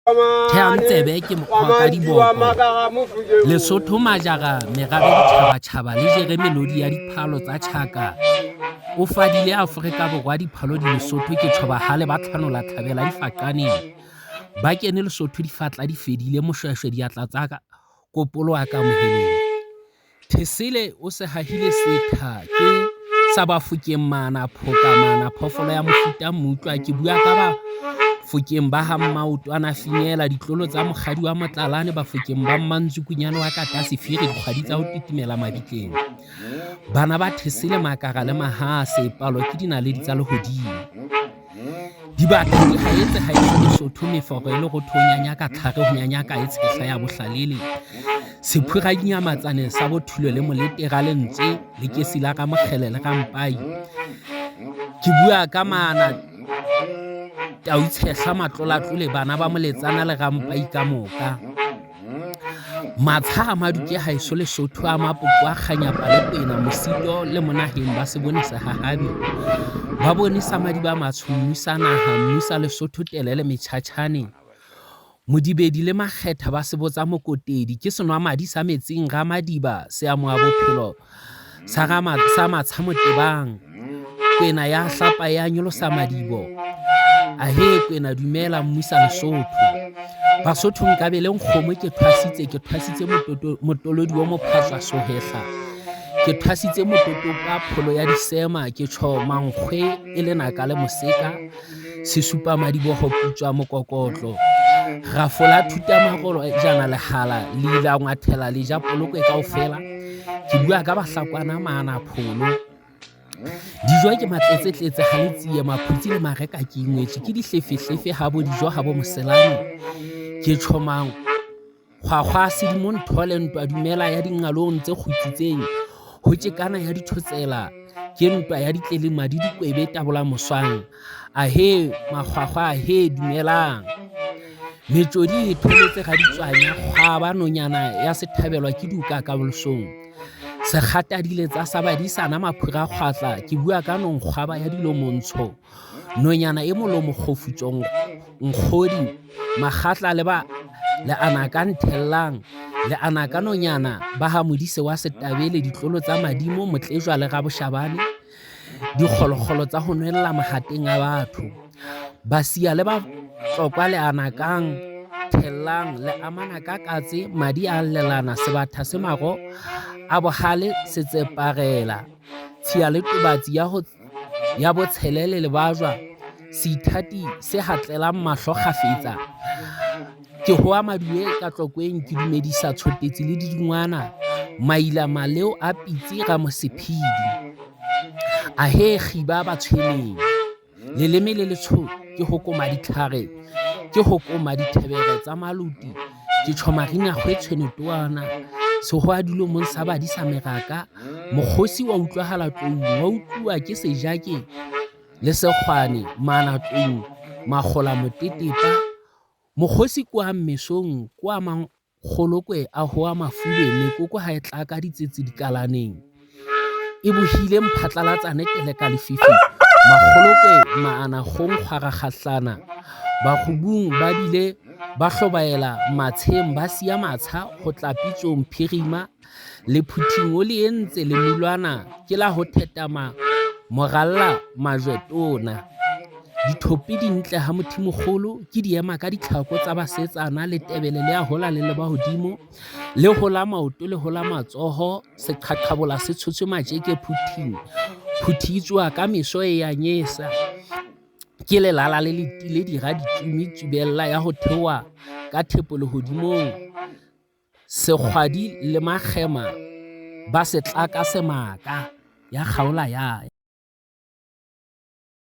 Theang tsebe ke mokgwa ka diboko Lesotho majara merabe ditjhaba-tjhaba le jere melodi ya diphalo tsa tjhaka o fadile Afrika Borwa diphalo di Lesotho ke tshoba hale ba tlhanola tlhabela difaqaneng ba kene Lesotho difatla di fedile moshweshwe diatla tsaka kopolo wa ka moheleng Thesile o se hahile setha ke sa Bafokeng mana phokamana phofolo ya mofuta mmutlwa ke bua ka ba Fokeng ba ha Mmauto ana finyela ditlolo tsa mokgadi wa Motlalane Bafokeng ba Mmanzukunyane wa Kata Sefiri dikgwadi tsa ho titimela mabitleng bana ba Thesile makara le mahase palo ke dinaledi tsa lehodimo dibaka di haetse haetse Lesotho meforo e le go thonyanya ka tlhare ho nyanya ka e tshehla ya bohlalele sephura dinyamatsane sa bothulo le moletera lentse le ke sila ka mokgele le rampai ke bua ka mana tau tshehla matlola-tlole bana ba moletsana le rampai ka moka matsha a maduke haeso Lesotho a mapoko a kganyapa le pena mosito le monaheng ba se bone se hahabi ba bone samadi ba matshumusa naha mmusa Lesotho telele metjhatjhane modibedi le makgetha ba se botsa mokotedi ke senwamadi sa metsing ramadiba se a moa bophelo sa matsha motebang kwena ya hlapa ya nyolosa madibo ahe kwena dumela mmusa Lesotho Basotho nkabe le nkgomo ke thwasitse motolodi wa mophaswa sohehla ke thwasitse mototo ka pholo ya disema ke tsho mankgwe e le naka le moseka se supa madiboho putswa mokokotlo rafola thuta magolo jana le hala le ila ngwathela le ja poloko e kaofela ke bua ka bahlakwana mana pholo dijo ke matletse-tletse ha le tsiye maphutsi le mareka ke ingwetse ke dihlefe-hlefe ha bo dijo ha bo moselane ke tshomang khwakhwa sedimon thole ntwa dumela ya dingalong tse khutsitseng ho tjekana ya dithotsela ke ntwa ya ditlelema di dikwebe tabola moswang ahe makhwakhwa he dumelang metsodi e tholetse ga ditswanya khwaba nonyana ya sethabelwa ke duka ka bolsong se khatadile tsa sabadisana maphura kgwatla ke bua ka nonkgwaba ya dilomontsho nonyana e molomo khofutsong nkgodi makgatla le anaka nthellang le anaka nonyana ba ha modise wa setabele ditlolo tsa madimo motlejwa le gaboshabane dikgolokgolo tsa ho nwella mahateng a batho basia le ba tlokwa le anakang thellang le amana ka katse madi a lelana sebatha se mago a bohale se tseparela tshia le tobatsi ya botshelele le bajwa seithati se hatlelang mahlo kgafetsa ke hoa madue ka tlokweng ke dumedisa tshotetsi le dingwana maila maleo a pitsi ga mosephidi ahe khiba ba tshweneng leleme le letsho ke hokoma ditlhare ke hokoma dithebere tsa maluti ke tshomarina khwetshwene toana se ho adilo mon sabadi sa meraka mokgosi wa utlwahala tlou wa utluwa ke sejake le sekgwane mana tlou makgola motetepa mokgosi kwa mmesong kwa mangolokwe a hoa mafube mekoko ha e tla ka ditsetse dikalaneng e bohile mphatlalatsane tele ka lefifi magolokwe maana kgong kgara kgahlana ba khubung ba bile ba hlobaela matsheng ba sia matsha ho tlapitsong phirima le phuthing o le entse le mulwana ke la ho thetama moralla majwetona dithopi dintle ha mothimogolo ke diema ka ditlhako tsa basetsana le tebele le a hola le le ba hodimo le hola maoto le hola matsoho se qhaqhabola se tshotse majeke phutitswa ka meso e ya nyesa ke le lala le letile dira ditumi tsubella ya ho thewa ka thepo le hodimong sekgwadi le makhema ba se tlaka semaka ya kgaola ya